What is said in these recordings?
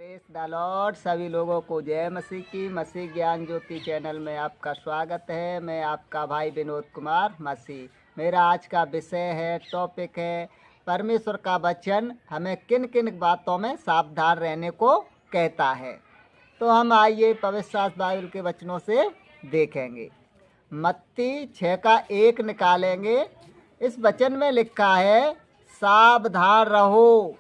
Press the Lord. सभी लोगों को जय मसीह की। मसीह ज्ञान ज्योति चैनल में आपका स्वागत है। मैं आपका भाई विनोद कुमार मसीह। मेरा आज का विषय है, टॉपिक है, परमेश्वर का वचन हमें किन किन बातों में सावधान रहने को कहता है। तो हम आइए पवित्र शास्त्र बाइबल के वचनों से देखेंगे। मत्ती 6:1 निकालेंगे। इस वचन में लिखा है, सावधान रहो,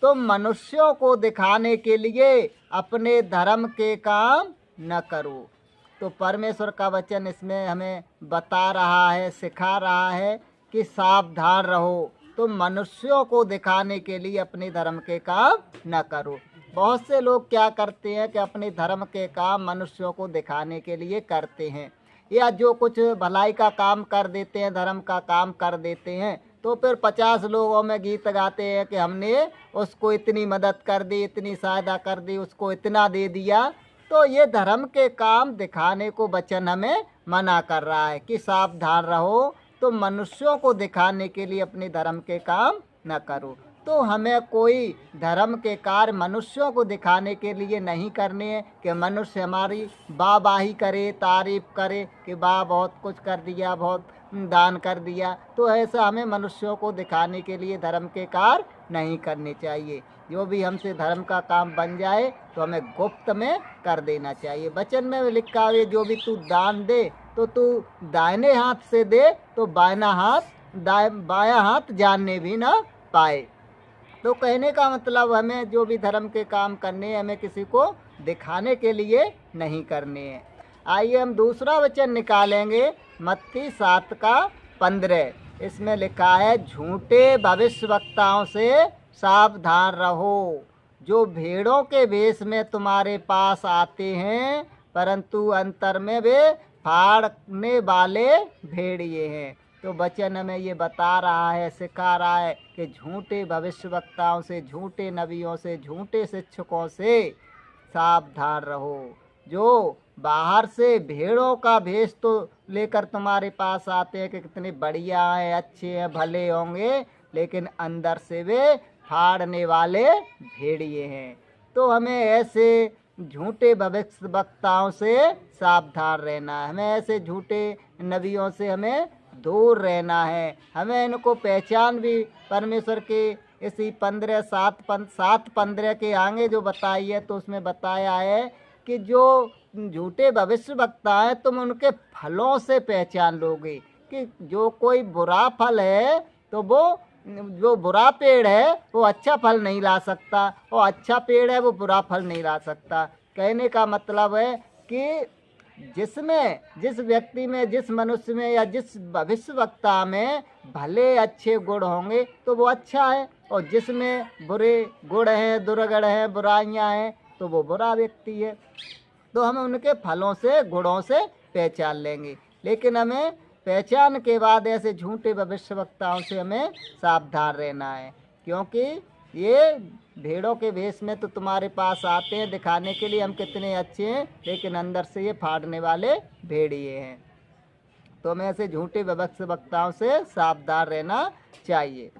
तुम मनुष्यों को दिखाने के लिए अपने धर्म के काम न करो। तो परमेश्वर का वचन इसमें हमें बता रहा है, सिखा रहा है कि सावधान रहो, तुम मनुष्यों को दिखाने के लिए अपने धर्म के काम न करो। बहुत से लोग क्या करते हैं कि अपने धर्म के काम मनुष्यों को दिखाने के लिए करते हैं, या जो कुछ भलाई का काम कर देते हैं, धर्म का काम कर देते हैं, तो फिर 50 लोगों में गीत गाते हैं कि हमने उसको इतनी मदद कर दी, इतनी सहायता कर दी, उसको इतना दे दिया। तो ये धर्म के काम दिखाने को वचन हमें मना कर रहा है कि सावधान रहो, तो मनुष्यों को दिखाने के लिए अपने धर्म के काम न करो। तो हमें कोई धर्म के कार्य मनुष्यों को दिखाने के लिए नहीं करने हैं कि मनुष्य हमारी वाहवाही करे, तारीफ करे कि वाह बहुत कुछ कर दिया, बहुत दान कर दिया। तो ऐसा हमें मनुष्यों को दिखाने के लिए धर्म के कार्य नहीं करने चाहिए। जो भी हमसे धर्म का काम बन जाए तो हमें गुप्त में कर देना चाहिए। वचन में लिखा है, जो भी तू दान दे तो तू दाहिने हाथ से दे, तो बायां हाथ जानने भी ना पाए। तो कहने का मतलब, हमें जो भी धर्म के काम करने हैं, हमें किसी को दिखाने के लिए नहीं करने हैं। आइए हम दूसरा वचन निकालेंगे, मत्ती 7:15। इसमें लिखा है, झूठे भविष्यवक्ताओं से सावधान रहो, जो भेड़ों के भेष में तुम्हारे पास आते हैं, परंतु अंतर में वे फाड़ने वाले भेड़िए हैं। तो वचन हमें ये बता रहा है, सिखा रहा है कि झूठे भविष्यवक्ताओं से, झूठे नबियों से, झूठे शिक्षकों से सावधान रहो, जो बाहर से भेड़ों का भेष तो लेकर तुम्हारे पास आते हैं कि कितने बढ़िया हैं, अच्छे हैं, भले होंगे, लेकिन अंदर से वे फाड़ने वाले भेड़िए हैं। तो हमें ऐसे झूठे भविष्यवक्ताओं से सावधान रहना है। हमें ऐसे झूठे नबियों से हमें दूर रहना है। हमें इनको पहचान भी परमेश्वर के इसी 7:15 के आगे जो बताई है, तो उसमें बताया है कि जो झूठे भविष्यवक्ता हैं, तुम उनके फलों से पहचान लोगे कि जो कोई बुरा फल है तो वो, जो बुरा पेड़ है वो अच्छा फल नहीं ला सकता, और अच्छा पेड़ है वो बुरा फल नहीं ला सकता। कहने का मतलब है कि जिसमें, जिस व्यक्ति में, जिस मनुष्य में या जिस भविष्यवक्ता में भले अच्छे गुण होंगे तो वो अच्छा है, और जिसमें बुरे गुण हैं, दुर्गुण हैं, बुराइयां हैं, तो वो बुरा व्यक्ति है। तो हम उनके फलों से, गुणों से पहचान लेंगे। लेकिन हमें पहचान के बाद ऐसे झूठे भविष्यवक्ताओं से हमें सावधान रहना है, क्योंकि ये भेड़ों के भेष में तो तुम्हारे पास आते हैं दिखाने के लिए हम कितने अच्छे हैं, लेकिन अंदर से ये फाड़ने वाले भेड़िए हैं। तो हमें ऐसे झूठे भविष्यवक्ताओं से सावधान रहना चाहिए।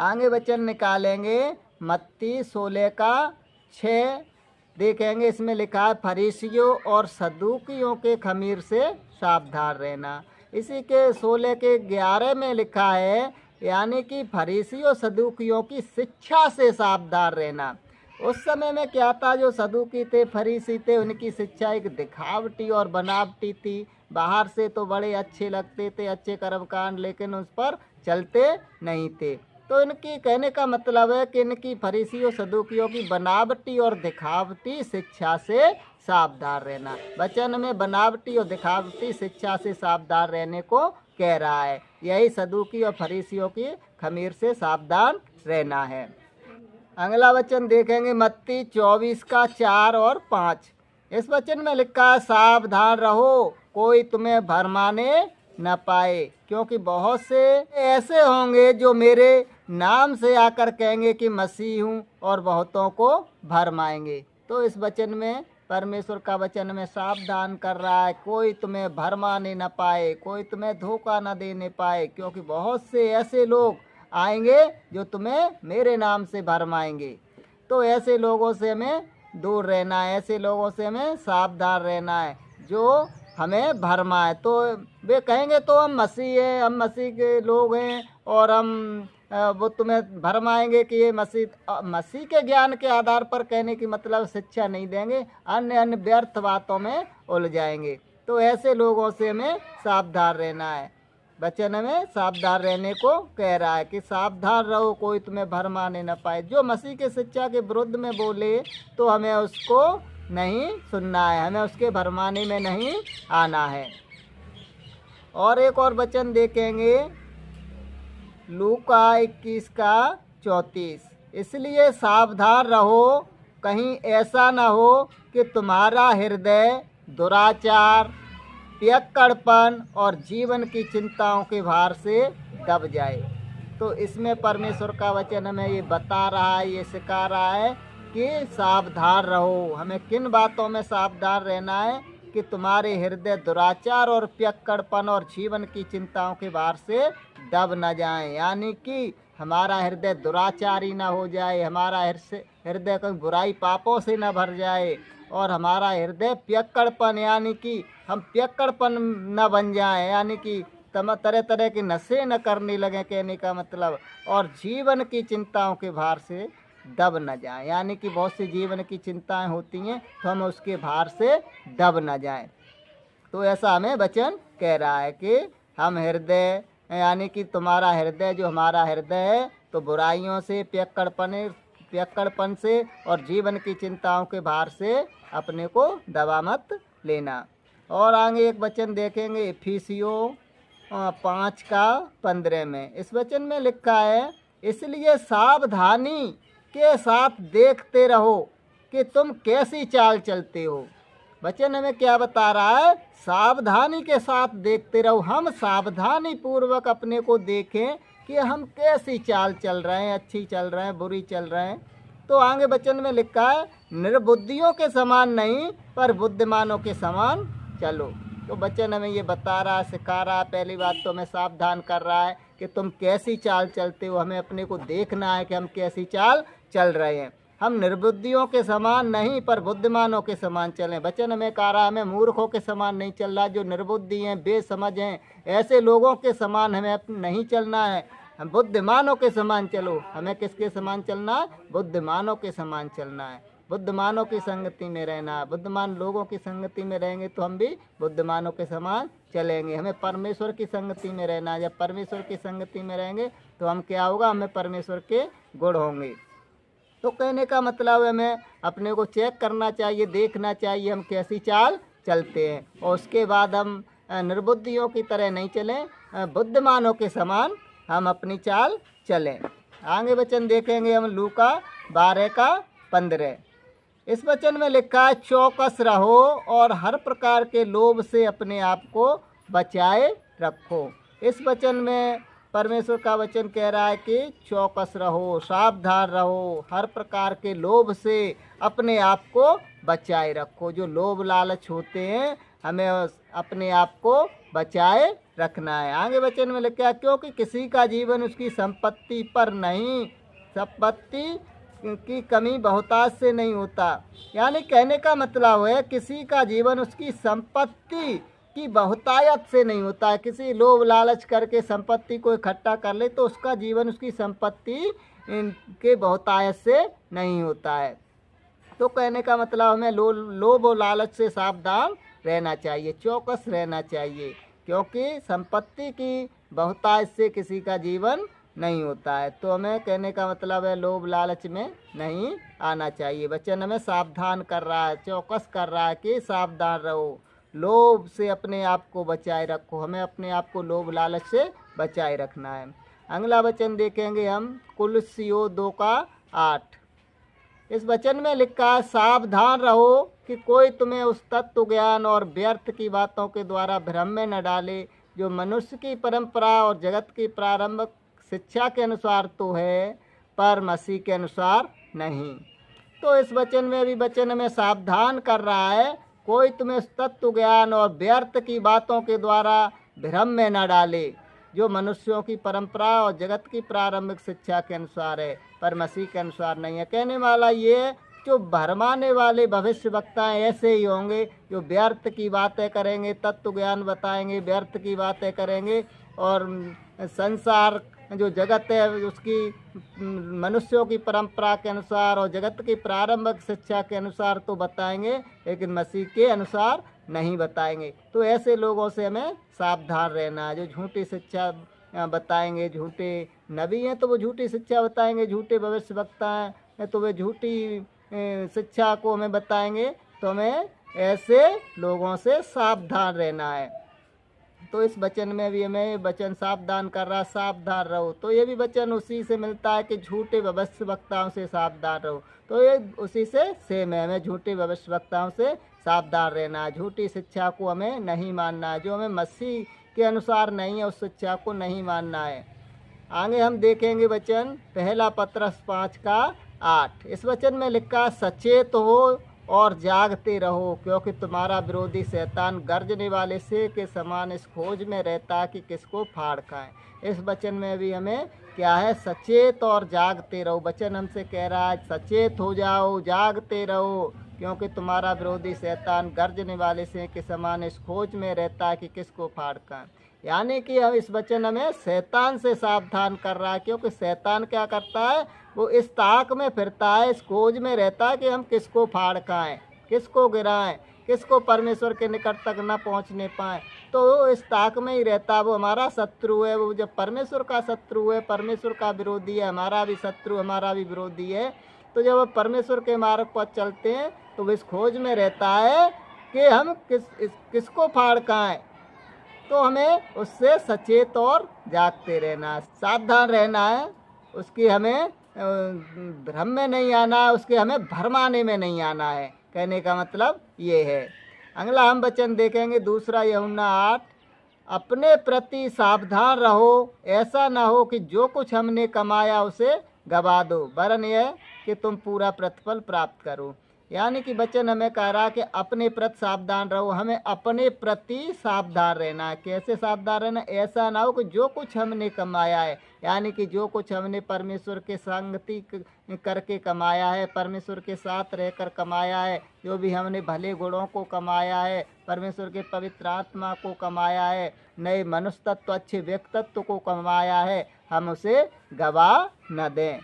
आगे वचन निकालेंगे, मत्ती 16:6 देखेंगे। इसमें लिखा है, फरीसियों और सदूकियों के खमीर से सावधान रहना। इसी के 16:11 में लिखा है, यानी कि फरीसी और सदूकियों की शिक्षा से सावधान रहना। उस समय में क्या था, जो सदूकी थे, फरीसी थे, उनकी शिक्षा एक दिखावटी और बनावटी थी। बाहर से तो बड़े अच्छे लगते थे, अच्छे कर्मकांड, लेकिन उस पर चलते नहीं थे। तो इनकी कहने का मतलब है कि इनकी फरीसी और सदूकियों की बनावटी और दिखावटी शिक्षा से सावधान रहना। वचन में बनावटी और दिखावटी शिक्षा से सावधान रहने को कह रहा है। यही सदूकी और फरीसियों की खमीर से सावधान रहना है। अगला वचन देखेंगे, मत्ती 24:4 और 5। इस वचन में लिखा है, सावधान रहो, कोई तुम्हें भरमाने न पाए, क्योंकि बहुत से ऐसे होंगे जो मेरे नाम से आकर कहेंगे कि मसीह हूँ, और बहुतों को भरमाएंगे। तो इस वचन में, परमेश्वर का वचन में सावधान कर रहा है, कोई तुम्हें भरमाने न पाए, कोई तुम्हें धोखा न देने पाए, क्योंकि बहुत से ऐसे लोग आएंगे जो तुम्हें मेरे नाम से भरमाएंगे। तो ऐसे लोगों से हमें दूर रहना है, ऐसे लोगों से हमें सावधान रहना है जो हमें भरमाए। तो वे कहेंगे तो हम मसीह हैं, हम मसीह के लोग हैं और हम वो तुम्हें भरमाएंगे कि ये मसीह के ज्ञान के आधार पर कहने की मतलब शिक्षा नहीं देंगे, अन्य अन्य व्यर्थ बातों में उलझाएंगे। तो ऐसे लोगों से हमें सावधान रहना है। वचन हमें सावधान रहने को कह रहा है कि सावधान रहो, कोई तुम्हें भरमाने न पाए। जो मसीह के शिक्षा के विरुद्ध में बोले तो हमें उसको नहीं सुनना है, हमें उसके भरमाने में नहीं आना है। और एक और वचन देखेंगे लूका 21:34। इसलिए सावधान रहो, कहीं ऐसा न हो कि तुम्हारा हृदय दुराचार, पियक्कड़पन और जीवन की चिंताओं के भार से दब जाए। तो इसमें परमेश्वर का वचन हमें ये बता रहा है, ये सिखा रहा है कि सावधान रहो। हमें किन बातों में सावधान रहना है कि तुम्हारे हृदय दुराचार और पियक्कड़पन और जीवन की चिंताओं के भार से दब न जाएं, यानी कि हमारा हृदय दुराचारी ना हो जाए, हमारा हृदय कोई बुराई पापों से न भर जाए, और हमारा हृदय पियक्कड़पन यानी कि हम पियक्कड़पन न बन जाएं, यानी कि तरह तरह के नशे न करने लगें कहने का मतलब, और जीवन की चिंताओं के भार से दब न जाएं, यानी कि बहुत सी जीवन की चिंताएं होती हैं तो हम उसके भार से दब न जाएं। तो ऐसा हमें वचन कह रहा है कि हम हृदय यानी कि तुम्हारा हृदय, जो हमारा हृदय है, तो बुराइयों से, पियक्कड़पन से और जीवन की चिंताओं के भार से अपने को दबा मत लेना। और आगे एक वचन देखेंगे इफिसियों 5:15 में। इस वचन में लिखा है, इसलिए सावधानी के साथ देखते रहो कि तुम कैसी चाल चलते हो। वचन हमें क्या बता रहा है? सावधानी के साथ देखते रहो। हम सावधानी पूर्वक अपने को देखें कि हम कैसी चाल चल रहे हैं, अच्छी चल रहे हैं, बुरी चल रहे हैं। तो आगे वचन में लिखा है, निर्बुद्धियों के समान नहीं पर बुद्धिमानों के समान चलो। तो वचन हमें ये बता रहा है, सिखा रहा है, पहली बात तो हमें सावधान कर रहा है कि तुम कैसी चाल चलते हो। हमें अपने को देखना है कि हम कैसी चाल चल रहे हैं। हम निर्बुद्धियों के समान नहीं पर बुद्धिमानों के समान चलें। वचन हमें कह रहा है हमें मूर्खों के समान नहीं चल रहा, जो निर्बुद्धि हैं, बेसमझ हैं, ऐसे लोगों के समान हमें नहीं चलना है। हम बुद्धिमानों के समान चलो। हमें किसके समान चलना है? बुद्धिमानों के समान चलना है। बुद्धिमानों की संगति में रहना है। बुद्धिमान लोगों की संगति में रहेंगे तो हम भी बुद्धिमानों के समान चलेंगे। हमें परमेश्वर की संगति में रहना है। जब परमेश्वर की संगति में रहेंगे तो हम क्या होगा? हमें परमेश्वर के गुण होंगे। तो कहने का मतलब है हमें अपने को चेक करना चाहिए, देखना चाहिए हम कैसी चाल चलते हैं, और उसके बाद हम निर्बुद्धियों की तरह नहीं चलें, बुद्धिमानों के समान हम अपनी चाल चलें। आगे वचन देखेंगे हम लूका 12:15। इस वचन में लिखा है, चौकस रहो और हर प्रकार के लोभ से अपने आप को बचाए रखो। इस वचन में परमेश्वर का वचन कह रहा है कि चौकस रहो, सावधान रहो, हर प्रकार के लोभ से अपने आप को बचाए रखो। जो लोभ लालच होते हैं हमें अपने आप को बचाए रखना है। आगे वचन में लिखा है, क्योंकि किसी का जीवन उसकी संपत्ति पर नहीं, संपत्ति की कमी बहुतायत से नहीं होता। यानी कहने का मतलब है किसी का जीवन उसकी संपत्ति की बहुतायत से नहीं होता है। किसी लोभ लालच करके संपत्ति को इकट्ठा कर ले तो उसका जीवन उसकी संपत्ति के बहुतायत से नहीं होता है। तो कहने का मतलब हमें लोभ और लालच से सावधान रहना चाहिए, चौकस रहना चाहिए, क्योंकि संपत्ति की बहुतायत से किसी का जीवन नहीं होता है। तो हमें कहने का मतलब है लोभ लालच में नहीं आना चाहिए। वचन हमें सावधान कर रहा है, चौकस कर रहा है कि सावधान रहो, लोभ से अपने आप को बचाए रखो। हमें अपने आप को लोभ लालच से बचाए रखना है। अगला वचन देखेंगे हम कुलस्सियों 2:8। इस वचन में लिखा है, सावधान रहो कि कोई तुम्हें उस तत्व ज्ञान और व्यर्थ की बातों के द्वारा भ्रम में न डाले, जो मनुष्य की परंपरा और जगत की प्रारंभिक शिक्षा के अनुसार तो है पर मसीह के अनुसार नहीं। तो इस वचन में भी वचन हमें सावधान कर रहा है, कोई तुम्हें तत्व ज्ञान और व्यर्थ की बातों के द्वारा भ्रम में न डाले। जो मनुष्यों की परंपरा और जगत की प्रारंभिक शिक्षा के अनुसार है, पर मसीह के अनुसार नहीं है। कहने वाला ये है, जो भरमाने वाले भविष्य वक्ता ऐसे ही होंगे जो व्यर्थ की बातें करेंगे, तत्व ज्ञान बताएंगे, व्यर्थ की बातें करेंगे और संसार जो जगत है उसकी मनुष्यों की परंपरा के अनुसार और जगत की प्रारंभिक शिक्षा के अनुसार तो बताएंगे, लेकिन मसीह के अनुसार नहीं बताएंगे। तो ऐसे लोगों से हमें सावधान रहना है। जो झूठी शिक्षा बताएंगे, झूठे नबी हैं तो वो झूठी शिक्षा बताएंगे, झूठे भविष्यवक्ता हैं तो वे झूठी शिक्षा को हमें बताएंगे। तो हमें ऐसे लोगों से सावधान रहना है। तो इस वचन में भी हमें वचन सावधान कर रहा, सावधान रहो। तो ये भी वचन उसी से मिलता है कि झूठे भविष्यवक्ताओं से सावधान रहो। तो ये उसी से सेम है, हमें झूठे भविष्यवक्ताओं से सावधान रहना है। झूठी शिक्षा को हमें नहीं मानना है, जो हमें मसीह के अनुसार नहीं है उस शिक्षा को नहीं मानना है। आगे हम देखेंगे वचन पहला पत्रस 5:8। इस वचन में लिखा, सचेत हो और जागते रहो, क्योंकि तुम्हारा विरोधी शैतान गर्जने वाले सिंह के समान इस खोज में रहता है कि किसको फाड़ खाए। इस वचन में भी हमें क्या है, सचेत और जागते रहो। वचन हमसे कह रहा है सचेत हो जाओ, जागते रहो, क्योंकि तुम्हारा विरोधी शैतान गर्जने वाले सिंह के समान इस खोज में रहता है कि किसको फाड़ खाए। यानी कि हम इस वचन हमें शैतान से सावधान कर रहा है, क्योंकि शैतान क्या करता है, वो इस ताक में फिरता है, इस खोज में रहता है कि हम किसको फाड़ खाएं, किसको गिराएं, किसको परमेश्वर के निकट तक न पहुंचने पाएं। तो इस ताक में ही रहता है। वो हमारा शत्रु है, वो जब परमेश्वर का शत्रु है, परमेश्वर का विरोधी है, हमारा भी शत्रु, हमारा भी विरोधी है। तो जब हम परमेश्वर के मार्ग पर चलते हैं तो वो इस खोज में रहता है कि हम किसको फाड़ खाएं। तो हमें उससे सचेत और जागते रहना, सावधान रहना है। उसकी हमें भ्रम में नहीं आना है, उसके हमें भरमाने में नहीं आना है। कहने का मतलब ये है। अगला हम वचन देखेंगे दूसरा यूहन्ना 8। अपने प्रति सावधान रहो, ऐसा ना हो कि जो कुछ हमने कमाया उसे गवा दो, वरन यह कि तुम पूरा प्रतिफल प्राप्त करो। यानी कि वचन हमें कह रहा है कि अपने प्रति सावधान रहो, हमें अपने प्रति सावधान रहना है। कैसे सावधान रहना? ऐसा ना हो कि जो कुछ हमने कमाया है, यानी कि जो कुछ हमने परमेश्वर के संगति करके कमाया है, परमेश्वर के साथ रहकर कमाया है, जो भी हमने भले गुणों को कमाया है, परमेश्वर के पवित्र आत्मा को कमाया है, नए मनुष्य तत्व, अच्छे व्यक्तित्व को कमाया है, हम उसे गवा न दें।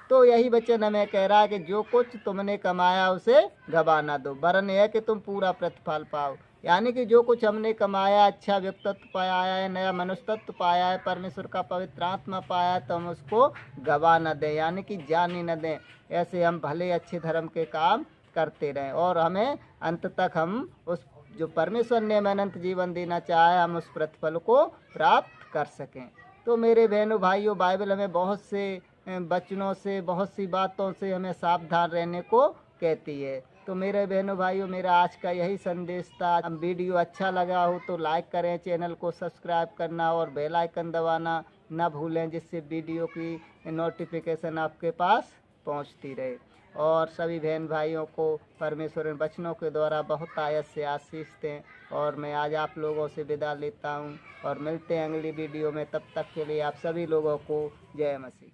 तो यही वचन हमें कह रहा है कि जो कुछ तुमने कमाया उसे गवा न दो, वरन यह कि तुम पूरा प्रतिफल पाओ। यानी कि जो कुछ हमने कमाया, अच्छा व्यक्तित्व पाया है, नया मनुष्य तत्व पाया है, परमेश्वर का पवित्र आत्मा पाया है, तो हम उसको गवा न दें, यानी कि जाने न दें। ऐसे हम भले अच्छे धर्म के काम करते रहें और हमें अंत तक हम उस जो परमेश्वर ने हमें अनंत जीवन देना चाहे, हम उस प्रतिफल को प्राप्त कर सकें। तो मेरे बहनों भाइयों, बाइबल हमें बहुत से वचनों से, बहुत सी बातों से हमें सावधान रहने को कहती है। तो मेरे बहनों भाइयों, मेरा आज का यही संदेश था। हम वीडियो अच्छा लगा हो तो लाइक करें, चैनल को सब्सक्राइब करना और बेल आइकन दबाना न भूलें, जिससे वीडियो की नोटिफिकेशन आपके पास पहुंचती रहे। और सभी बहन भाइयों को परमेश्वर इन वचनों के द्वारा बहुत आयत से आशीष दें। और मैं आज आप लोगों से विदा लेता हूं और मिलते हैं अगली वीडियो में। तब तक के लिए आप सभी लोगों को जय मसीह।